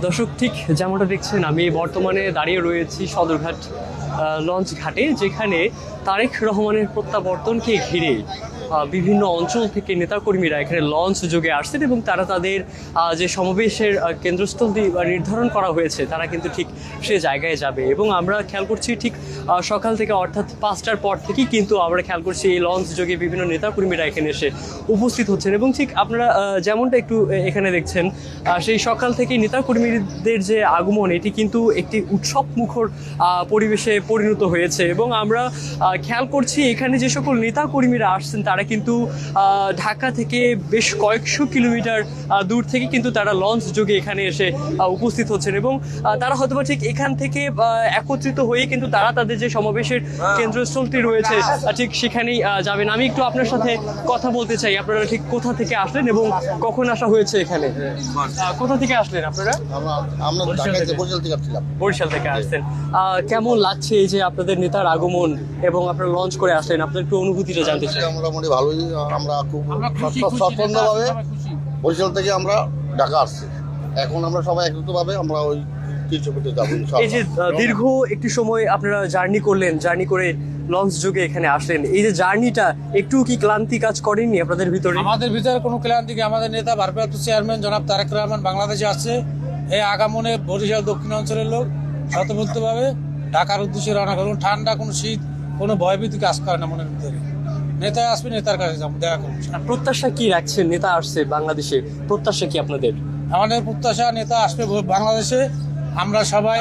দর্শক, ঠিক যেমনটা দেখছেন আমি বর্তমানে দাঁড়িয়ে রয়েছি সদরঘাট লঞ্চ ঘাটে, যেখানে তারেক রহমানের প্রত্যাবর্তনকে ঘিরে বিভিন্ন অঞ্চল থেকে নেতাকর্মীরা এখানে লঞ্চ যোগে আসছেন এবং তারা তাদের যে সমাবেশের কেন্দ্রস্থলটি নির্ধারণ করা হয়েছে তারা কিন্তু ঠিক সে জায়গায় যাবে। এবং আমরা খেয়াল করছি ঠিক সকাল থেকে অর্থাৎ 5টার পর থেকেই কিন্তু আমরা খেয়াল করছি এই লঞ্চ যোগে বিভিন্ন নেতাকর্মীরা এখানে এসে উপস্থিত হচ্ছেন। এবং ঠিক আপনারা যেমনটা একটু এখানে দেখছেন, সেই সকাল থেকে নেতাকর্মীদের যে আগমন এটি কিন্তু একটি উৎসব মুখর পরিবেশে পরিণত হয়েছে। এবং আমরা খেয়াল করছি এখানে যে সকল নেতাকর্মীরা আসছেন তারা কিন্তু ঢাকা থেকে বেশ কয়েকশো কিলোমিটার দূর থেকে কিন্তু তারা লঞ্চ যোগে এখানে এসে উপস্থিত হচ্ছেন। এবং তারা হয়তোবা ঠিক এখান থেকে একত্রিত হয়ে কিন্তু তারা তাদের যে সমাবেশের কেন্দ্রস্থলটি রয়েছে ঠিক সেখানেই যাবেন। আমি একটু আপনার সাথে কথা বলতে চাই, আপনারা ঠিক কোথা থেকে আসলেন এবং কখন আসা হয়েছে এখানে? কোথা থেকে আসলেন আপনারা? বরিশাল থেকে আসছেন। কেমন লাগছে এই যে আপনাদের নেতার আগমন এবং আপনারা লঞ্চ করে আসলেন, আপনার একটু অনুভূতিটা জানতে চাই। মোটামুটি ভালোই, আমরা খুব স্বচ্ছন্দভাবে বরিশাল থেকে আমরা ঢাকা আসছি। এখন আমরা সবাই একত্রিতভাবে আমরা ওই তীর্থপথে যাবো। এই যে দীর্ঘ একটি সময় আপনারা জার্নি করলেন, জার্নি করে লঞ্চ যোগে এখানে আসলেন, এই যে জার্নিটা একটু কি ক্লান্তি কাজ করেনি আপনাদের ভিতরে? আমাদের ভিতরে কোনো ক্লান্তি কি, আমাদের নেতা ভারপ্রাপ্ত চেয়ারম্যান জনাব তারেক রহমান বাংলাদেশে আছে। এই আগামনে বরিশাল দক্ষিণ অঞ্চলের লোক স্বতঃস্ফূর্তভাবে ঢাকার উদ্দেশ্যে রওনা করুন। ঠান্ডা, কোনো শীত, কোনো ভয়ভীতি কাজ করে না মনের ভিতরে। নেতা আসবে, নেতার কাছে যাবো, দেখা করবো। প্রত্যাশা কি রাখছেন? নেতা আসছে বাংলাদেশে, প্রত্যাশা কি আপনাদের? আমাদের প্রত্যাশা নেতা আসবে বাংলাদেশে। আমরা সবাই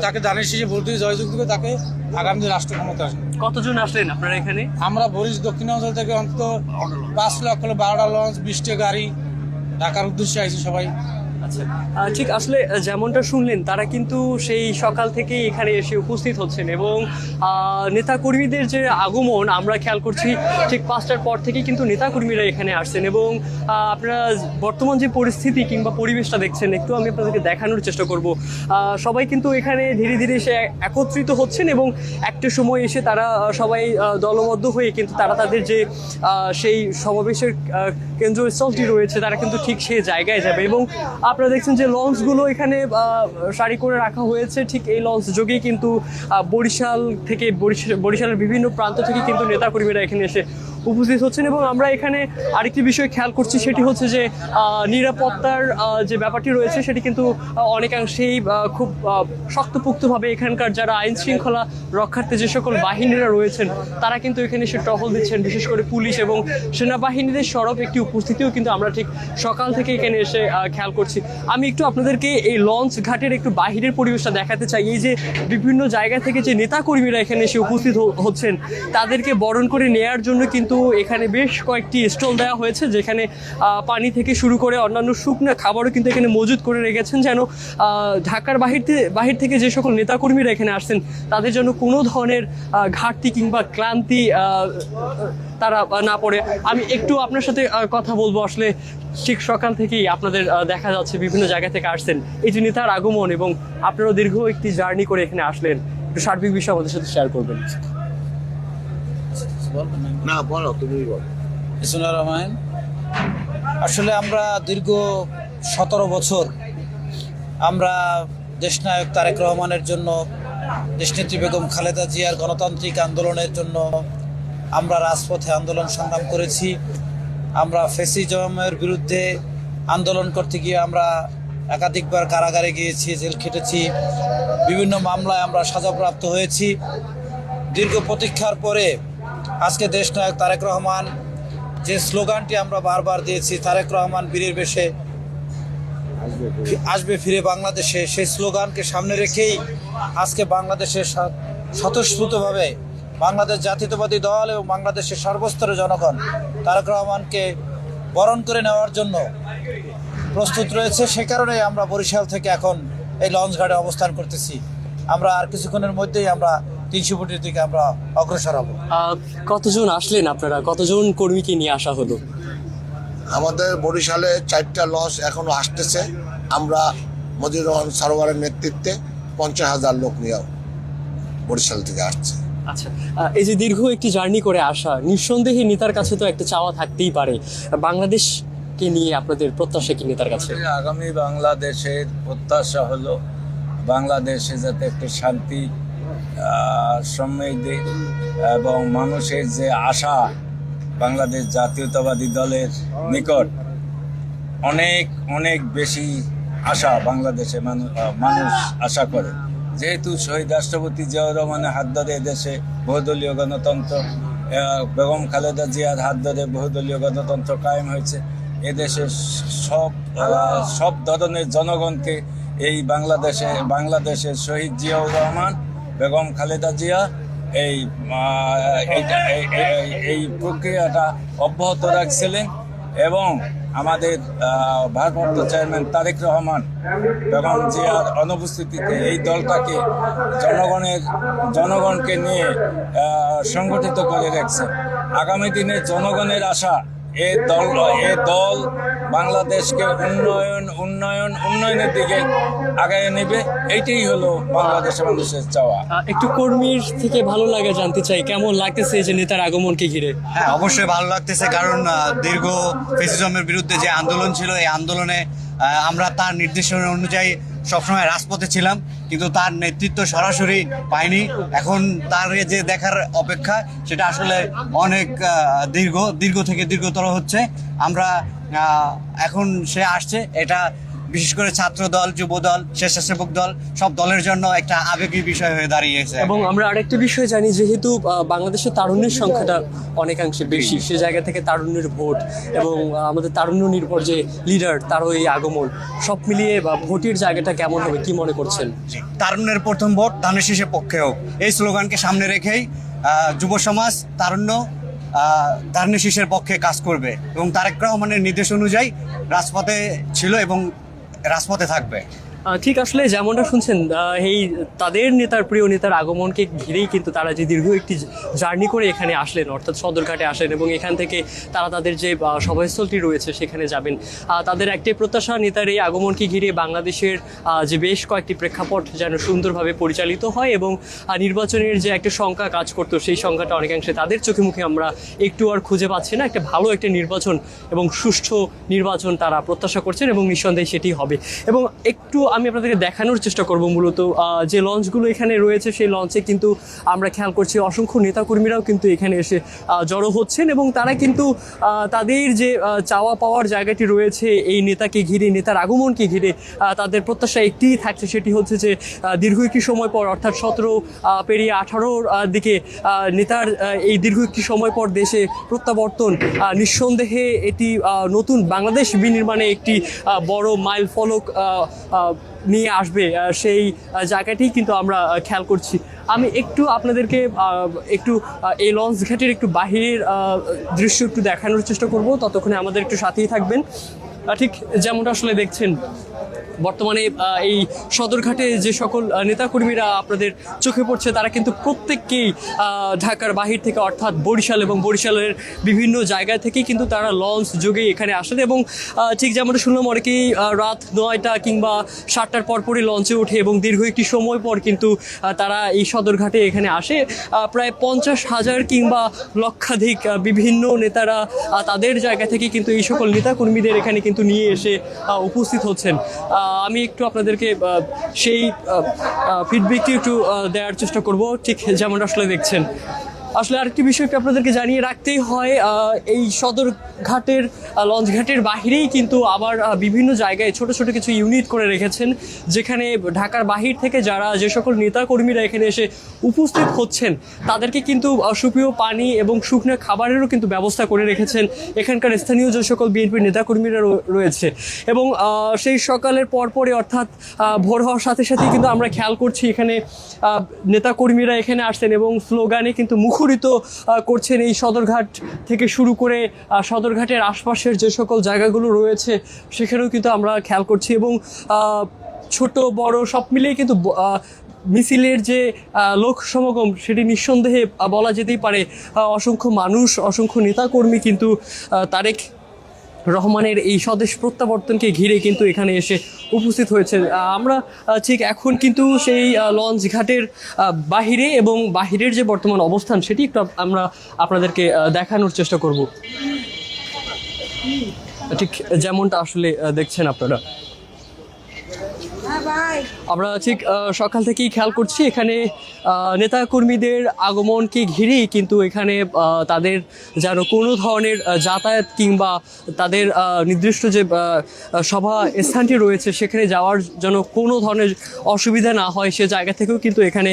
তাকে ধানের শীষে ভোট দিয়ে জয়যুক্ত করে তাকে আগামী রাষ্ট্র ক্ষমতা আসবে। কতজন আসলেন আপনারা এখানে? আমরা বরিশাল দক্ষিণ অঞ্চল থেকে অন্তত 5 লক্ষ 12টা লঞ্চ, 20টা গাড়ি ঢাকার উদ্দেশ্যে আইছি সবাই। আচ্ছা, ঠিক আসলে যেমনটা শুনলেন তারা কিন্তু সেই সকাল থেকেই এখানে এসে উপস্থিত হচ্ছেন এবং নেতাকর্মীদের যে আগমন আমরা খেয়াল করছি ঠিক 5টার পর থেকেই কিন্তু নেতাকর্মীরা এখানে আসছেন। এবং আপনারা বর্তমান যে পরিস্থিতি কিংবা পরিবেশটা দেখছেন একটু আমি আপনাদেরকে দেখানোর চেষ্টা করব। সবাই কিন্তু এখানে ধীরে ধীরে এসে একত্রিত হচ্ছেন এবং একটা সময় এসে তারা সবাই দলবদ্ধ হয়ে কিন্তু তারা তাদের যে সেই সমাবেশের কেন্দ্রস্থলটি রয়েছে তারা কিন্তু ঠিক সেই জায়গায় যাবে। এবং আপনারা দেখছেন যে লঞ্চগুলো এখানে সারি করে রাখা হয়েছে, ঠিক এই লঞ্চ যোগেই কিন্তু বরিশাল থেকে বরিশালের বিভিন্ন প্রান্ত থেকে কিন্তু নেতাকর্মীরা এখানে এসে উপস্থিত হচ্ছেন। এবং আমরা এখানে আরেকটি বিষয় খেয়াল করছি, সেটি হচ্ছে যে নিরাপত্তার যে ব্যাপারটি রয়েছে সেটি কিন্তু অনেকাংশেই খুব শক্তপোক্তভাবে এখানকার যারা আইন শৃঙ্খলা রক্ষার্থে যে সকল বাহিনীরা রয়েছেন তারা কিন্তু এখানে এসে টহল দিচ্ছেন। বিশেষ করে পুলিশ এবং সেনাবাহিনীদের সরব একটি উপস্থিতিও কিন্তু আমরা ঠিক সকাল থেকে এখানে এসে খেয়াল করছি। আমি একটু আপনাদেরকে এই লঞ্চ ঘাটের একটু বাহিরের পরিবেশটা দেখাতে চাই। এই যে বিভিন্ন জায়গা থেকে যে নেতাকর্মীরা এখানে এসে উপস্থিত হচ্ছেন তাদেরকে বরণ করে নেয়ার জন্য কিন্তু এখানে বেশ কয়েকটি স্টল দেওয়া হয়েছে, যেখানে পানি থেকে শুরু করে অন্যান্য শুকনো খাবারও কিন্তু এখানে মজুত করে রেখেছেন, যেন ঢাকার বাহির থেকে যে সকল নেতাকর্মীরা এখানে আসছেন তাদের জন্য কোনো ধরনের ঘাটতি কিংবা ক্লান্তি তারা না পড়ে। আমি একটু আপনার সাথে কথা বলবো। আসলে ঠিক সকাল থেকেই আপনাদের দেখা যাচ্ছে বিভিন্ন জায়গা থেকে আসছেন, এই যে নেতার আগমন এবং আপনারাও দীর্ঘ একটি জার্নি করে এখানে আসলেন, একটু সার্বিক বিষয় আমাদের সাথে শেয়ার করবেন। না বলো, তুমি বলো। বিসমিল্লাহির রহমানির রহিম। আসলে আমরা দীর্ঘ 17 বছর আমরা দেশনায়ক তারেক রহমানের জন্য, দেশনেত্রী বেগম খালেদা জিয়ার গণতান্ত্রিক আন্দোলনের জন্য আমরা রাজপথে আন্দোলন সংগ্রাম করেছি। আমরা ফ্যাসিজমের বিরুদ্ধে আন্দোলন করতে গিয়ে আমরা একাধিকবার কারাগারে গিয়েছি, জেল খেটেছি, বিভিন্ন মামলায় আমরা সাজাপ্রাপ্ত হয়েছি। দীর্ঘ প্রতীক্ষার পরে আজকে দেশনায়ক তারেক রহমান যে স্লোগানটি আমরা বারবার দিয়েছি, তারেক রহমান বীরের বেশে আসবে ফিরে বাংলাদেশে, সেই স্লোগানকে সামনে রেখেই আজকে বাংলাদেশের স্বতঃস্ফূর্তভাবে বাংলাদেশ জাতীয়তাবাদী দল এবং বাংলাদেশের সর্বস্তরের জনগণ তারেক রহমানকে বরণ করে নেওয়ার জন্য প্রস্তুত রয়েছে। সে কারণেই আমরা বরিশাল থেকে এখন এই লঞ্চ ঘাটে অবস্থান করতেছি। আমরা আর কিছুক্ষণের মধ্যেই আমরা 300 ফুটের দিকে আমরা অগ্রসর হব। কতজন আসলেন আপনারা? কতজন কর্মীকে নিয়ে আসা হলো? আমাদের বরিশালে 4টা লঞ্চ এখনো আসতেছে। আমরা মজিবুর রহমান সরোয়ারের নেতৃত্বে 50,000 লোক নিয়ে বরিশাল থেকে আসছে। আচ্ছা, এই যে দীর্ঘ একটি জার্নি করে আসা, নিঃসন্দেহে নেতার কাছে তো একটা চাওয়া থাকতেই পারে, বাংলাদেশ কে নিয়ে আপনাদের প্রত্যাশা কি নেতার কাছে? আগামী বাংলাদেশের প্রত্যাশা হলো বাংলাদেশে যাতে একটা শান্তি, সমৃদ্ধি এবং মানুষের যে আশা, বাংলাদেশ জাতীয়তাবাদী দলের নিকট অনেক অনেক বেশি আশা বাংলাদেশে মানুষ আশা করে। যেহেতু শহীদ রাষ্ট্রপতি জিয়াউর রহমানের হাত ধরে এদেশে বহুদলীয় গণতন্ত্র, বেগম খালেদা জিয়ার হাত ধরে বহুদলীয় গণতন্ত্র কায়েম হয়েছে, এদেশের সব ধরনের জনগণকে এই বাংলাদেশের শহীদ জিয়াউর রহমান, বেগম খালেদা জিয়া এই প্রক্রিয়াটা অব্যাহত রাখছিলেন এবং আমাদের ভারপ্রাপ্ত চেয়ারম্যান তারেক রহমান বেগম জিয়ার অনুপস্থিতিতে এই দলটাকে জনগণকে নিয়ে সংগঠিত করে রাখছে। আগামী দিনে জনগণের আশা এ দল বাংলাদেশকে উন্নয়নের দিকে আগায় নেবে, এইটাই হলো বাংলাদেশের মানুষের চাওয়া। একটু কর্মীর থেকে ভালো লাগে জানতে চাই, কেমন লাগতেছে যে নেতার আগমনকে ঘিরে? হ্যাঁ, অবশ্যই ভালো লাগতেছে, কারণ দীর্ঘ ফ্যাসিজমের বিরুদ্ধে যে আন্দোলন ছিল, এই আন্দোলনে আমরা তার নির্দেশনা অনুযায়ী সবসময় রাজপথে ছিলাম, কিন্তু তার নেতৃত্ব সরাসরি পাইনি। এখন তার যে দেখার অপেক্ষা, সেটা আসলে অনেক দীর্ঘ থেকে দীর্ঘতর হচ্ছে। আমরা এখন সে আসছে, এটা বিশেষ করে ছাত্র দল, যুব দল, স্বেচ্ছাসেবক দল, সব দলের জন্য একটা আবেগী বিষয় হয়ে দাঁড়িয়েছে। এবং আমরা আরেকটা বিষয় জানি, যেহেতু বাংলাদেশের তারুণ্যের সংখ্যাটা অনেকাংশে বেশি, সে জায়গা থেকে তারুণ্যের ভোট এবং আমাদের তারুণ্য নির্ভর যে লিডার, তারও এই আগমন, সব মিলিয়ে ভোটের জায়গাটা কেমন হবে, কি মনে করছেন? তারুণ্যের প্রথম ভোট ধানের শীষের পক্ষে হোক, এই স্লোগানকে সামনে রেখেই যুব সমাজ তারুণ্য ধানের শীষের পক্ষে কাজ করবে এবং তারেক রহমানের নির্দেশ অনুযায়ী রাজপথে ছিল এবং রাজপথে থাকবে। ঠিক, আসলে যেমনটা শুনছেন, এই তাদের নেতার, প্রিয় নেতার আগমনকে ঘিরেই কিন্তু তারা যে দীর্ঘ একটি জার্নি করে এখানে আসলেন, অর্থাৎ সদরঘাটে আসলেন এবং এখান থেকে তারা তাদের যে সভাস্থলটি রয়েছে সেখানে যাবেন। তাদের একটি প্রত্যাশা, নেতার এই আগমনকে ঘিরে বাংলাদেশের যে বেশ কয়েকটি প্রেক্ষাপট যেন সুন্দরভাবে পরিচালিত হয় এবং নির্বাচনের যে একটা সংখ্যা কাজ করতো, সেই সংখ্যাটা অনেকাংশে তাদের চোখে মুখে আমরা একটু আর খুঁজে পাচ্ছি না। একটা ভালো একটা নির্বাচন এবং সুষ্ঠু নির্বাচন তারা প্রত্যাশা করছেন এবং নিঃসন্দেহে সেটি হবে। এবং একটু আমি আপনাদেরকে দেখানোর চেষ্টা করব, মূলত যে লঞ্চগুলো এখানে রয়েছে, সেই লঞ্চে কিন্তু আমরা খেয়াল করছি অসংখ্য নেতাকর্মীরাও কিন্তু এখানে এসে জড়ো হচ্ছেন এবং তারা কিন্তু তাদের যে চাওয়া পাওয়ার জায়গাটি রয়েছে এই নেতাকে ঘিরে, নেতার আগমনকে ঘিরে তাদের প্রত্যাশা একটিই থাকছে, সেটি হচ্ছে যে দীর্ঘ একটি সময় পর, অর্থাৎ 17 পেরিয়ে 18-র দিকে নেতার এই দীর্ঘ একটি সময় পর দেশে প্রত্যাবর্তন নিঃসন্দেহে এটি নতুন বাংলাদেশ বিনির্মাণে একটি বড় মাইল ফলক নিয়ে আসবে, সেই জায়গাটি কিন্তু আমরা খেয়াল করছি। আমি একটু আপনাদেরকে একটু এই লঞ্চ ঘাটের একটু বাহিরের দৃশ্য একটু দেখানোর চেষ্টা করব, ততক্ষণে আমাদের একটু সাথেই থাকবেন। ঠিক যেমনটা আসলে দেখছেন, বর্তমানে এই সদরঘাটে যে সকল নেতাকর্মীরা আপনাদের চোখে পড়ছে, তারা কিন্তু প্রত্যেককেই ঢাকার বাহির থেকে, অর্থাৎ বরিশাল এবং বরিশালের বিভিন্ন জায়গা থেকেই কিন্তু তারা লঞ্চ যোগে এখানে আসেন এবং ঠিক যেমনটা শুনলাম, অনেকেই রাত 9টা কিংবা 7টার পরপরই লঞ্চে ওঠে এবং দীর্ঘ একটি সময় পর কিন্তু তারা এই সদরঘাটে এখানে আসে। প্রায় 50,000 কিংবা লক্ষাধিক বিভিন্ন নেতারা তাদের জায়গা থেকে কিন্তু এই সকল নেতাকর্মীদের এখানে কিন্তু নিয়ে এসে উপস্থিত হচ্ছেন। আমি একটু আপনাদেরকে সেই ফিডব্যাকটি একটু দেওয়ার চেষ্টা করব, ঠিক যেমনটা আসলে দেখছেন। আসলে আরেকটি বিষয়কে আপনাদেরকে জানিয়ে রাখতেই হয়, এই সদরঘাটের লঞ্চঘাটের বাহিরেই কিন্তু আবার বিভিন্ন জায়গায় ছোট ছোট কিছু ইউনিট করে রেখেছেন, যেখানে ঢাকার বাহির থেকে যে সকল নেতাকর্মীরা এখানে এসে উপস্থিত হচ্ছেন তাদেরকে কিন্তু সুপেয় পানি এবং শুকনো খাবারেরও কিন্তু ব্যবস্থা করে রেখেছেন এখানকার স্থানীয় যে সকল বিএনপির নেতাকর্মীরা রয়েছে। এবং সেই সকালের পরপরে, অর্থাৎ ভোর হওয়ার সাথে সাথেই কিন্তু আমরা খেয়াল করছি এখানে নেতাকর্মীরা এখানে আসছেন এবং স্লোগানে কিন্তু মুখরিত করছেন এই সদরঘাট থেকে শুরু করে সদরঘাটের আশপাশের যে সকল জায়গাগুলো রয়েছে সেখানেও কিন্তু আমরা খেয়াল করছি। এবং ছোট বড় সব মিলিয়ে কিন্তু মিছিলের যে লোক সমাগম, সেটি নিঃসন্দেহে বলা যেতেই পারে অসংখ্য মানুষ, অসংখ্য নেতাকর্মী কিন্তু তারেক রহমানের এই স্বদেশ প্রত্যাবর্তনকে ঘিরে কিন্তু এখানে এসে উপস্থিত হয়েছে। আমরা ঠিক এখন কিন্তু সেই লঞ্চ ঘাটের বাহিরে এবং বাহিরের যে বর্তমান অবস্থান সেটি একটু আমরা আপনাদেরকে দেখানোর চেষ্টা করব। ঠিক যেমনটা আসলে দেখছেন আপনারা, আমরা ঠিক সকাল থেকেই খেয়াল করছি এখানে নেতা কর্মীদের আগমনকে ঘিরেই কিন্তু এখানে তাদের যেন কোনো ধরনের যাতায়াত কিংবা তাদের নির্দিষ্ট যে সভা স্থানটি রয়েছে সেখানে যাওয়ার জন্য কোনো ধরনের অসুবিধা না হয় সে জায়গা থেকেও কিন্তু এখানে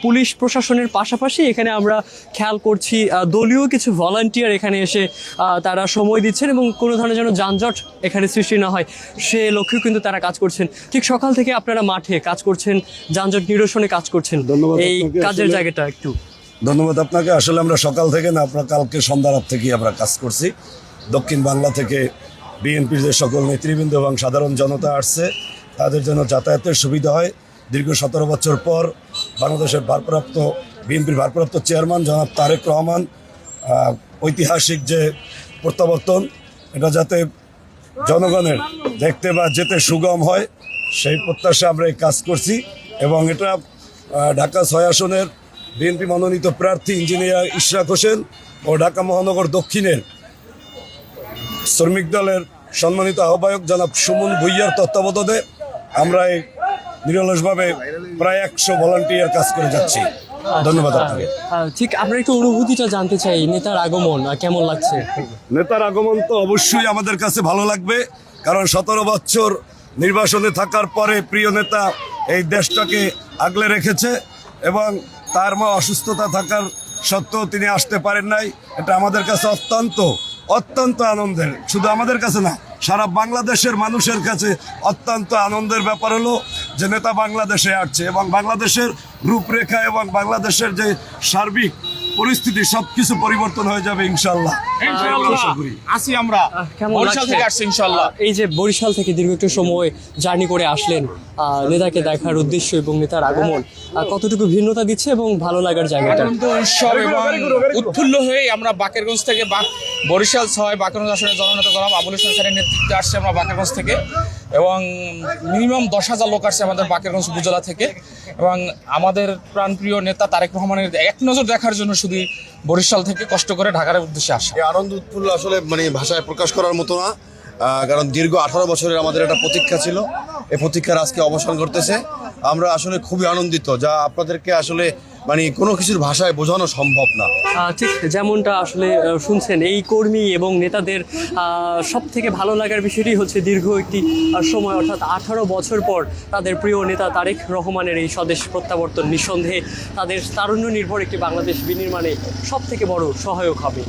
পুলিশ প্রশাসনের পাশাপাশি এখানে আমরা খেয়াল করছি দলীয় কিছু ভলান্টিয়ার এখানে এসে তারা সময় দিচ্ছেন এবং কোনো ধরনের যেন যানজট এখানে সৃষ্টি না হয় সে লক্ষ্যেও কিন্তু তারা কাজ করছেন। ঠিক সকাল থেকে আপনারা মাঠে কাজ করছেন, যানজট নিরসনে কাজ করছেন, ধন্যবাদ এই আপনাকে। কাজের আসলে- জায়গাটা একটু ধন্যবাদ আপনাকে। আসলে আমরা সকাল থেকে না, আপনার কালকে সন্ধ্যা রাত থেকেই আমরা কাজ করছি। দক্ষিণ বাংলা থেকে বিএনপির যে সকল নেতৃবৃন্দ এবং সাধারণ জনতা আসছে তাদের জন্য যাতায়াতের সুবিধা হয়। দীর্ঘ 17 বছর পর বাংলাদেশের বিএনপির ভারপ্রাপ্ত চেয়ারম্যান জনাব তারেক রহমান ঐতিহাসিক যে প্রত্যাবর্তন, এটা যাতে জনগণের দেখতে বা যেতে সুগম হয় সেই প্রত্যাশা আমরা এই কাজ করছি। এবং এটা ঢাকা 6 আসনের বিএনপি মনোনীত প্রার্থী ইঞ্জিনিয়ার ইশরাক হোসেন ও ঢাকা মহানগর দক্ষিণের শ্রমিক দলের সম্মানিত আহ্বায়ক জনাব সুমন ভুইয়ার তত্ত্বাবধানে আমরা এই নিরলসভাবে প্রায় 100 ভলান্টিয়ার কাজ করে যাচ্ছি। ধন্যবাদ আপনাকে। ঠিক আপনার একটু অনুভূতিটা জানতে চাই, নেতার আগমন কেমন লাগছে? নেতার আগমন তো অবশ্যই আমাদের কাছে ভালো লাগবে, কারণ 17 বছর নির্বাসনে থাকার পরে প্রিয় নেতা এই দেশটাকে আগলে রেখেছে এবং তার অসুস্থতা থাকার সত্ত্বেও তিনি আসতে পারেন নাই। এটা আমাদের কাছে অত্যন্ত আনন্দের, শুধু আমাদের কাছে না, সারা বাংলাদেশের মানুষের কাছে অত্যন্ত আনন্দের ব্যাপার হলো যে নেতা বাংলাদেশে আসছে এবং বাংলাদেশের রূপরেখা এবং বাংলাদেশের যে সার্বিক পরিস্থিতি সবকিছু পরিবর্তন হয়ে যাবে ইনশাল্লাহ। আশা করি। আসি আমরা কেমন বরিশাল লাগছে? থেকে আসছি ইনশাল্লাহ। এই যে বরিশাল থেকে দীর্ঘ একটু সময় জার্নি করে আসলেন, নেতাকে দেখার উদ্দেশ্য এবং নেতার আগমন কতটুকু ভিন্নতা দিচ্ছে এবং ভালো লাগার জায়গাটা? আনন্দ উৎসব এবং উৎফুল্ল হয়ে আমরা বাকেরগঞ্জ থেকে বরিশাল 6 বাকেরগঞ্জ আসনের জননেতা জনাব আবুল হোসেন স্যারের নেতৃত্বে আসছে আমরা বাকেরগঞ্জ থেকে, এবং মিনিমাম 10,000 লোক আসছে আমাদের বাকেরগঞ্জ উপজেলা থেকে। এবং আমাদের প্রাণপ্রিয় নেতা তারেক রহমানের এক নজর দেখার জন্য শুধু বরিশাল থেকে কষ্ট করে ঢাকার উদ্দেশ্যে আসা। এই আনন্দ উৎফুল্ল আসলে ভাষায় প্রকাশ করার মতো না, কারণ দীর্ঘ 18 বছরের আমাদের একটা প্রতীক্ষা ছিল, এই প্রতীক্ষার আজকে অবসান করতেছে। আমরা আসলে খুবই আনন্দিত, যা আপনাদেরকে আসলে কোনো কিছুর ভাষায় বোঝানো সম্ভব না। ঠিক যেমনটা আসলে শুনছেন, এই কর্মী এবং নেতাদের সব থেকে ভালো লাগার বিষয়টি হচ্ছে দীর্ঘ একটি সময় অর্থাৎ 18 বছর পর তাদের প্রিয় নেতা তারেক রহমানের এই স্বদেশ প্রত্যাবর্তন নিঃসন্দেহে তাদের তারুণ্য নির্ভর একটি বাংলাদেশ বিনির্মাণে সব থেকে বড় সহায়ক হবে।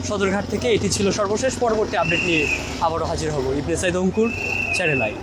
সদরঘাট থেকে এটি ছিল সর্বশেষ। পরবর্তী আপডেট নিয়ে আবারও হাজির হব। ইবনে সাইদ অঙ্কুর, চ্যানেল আই।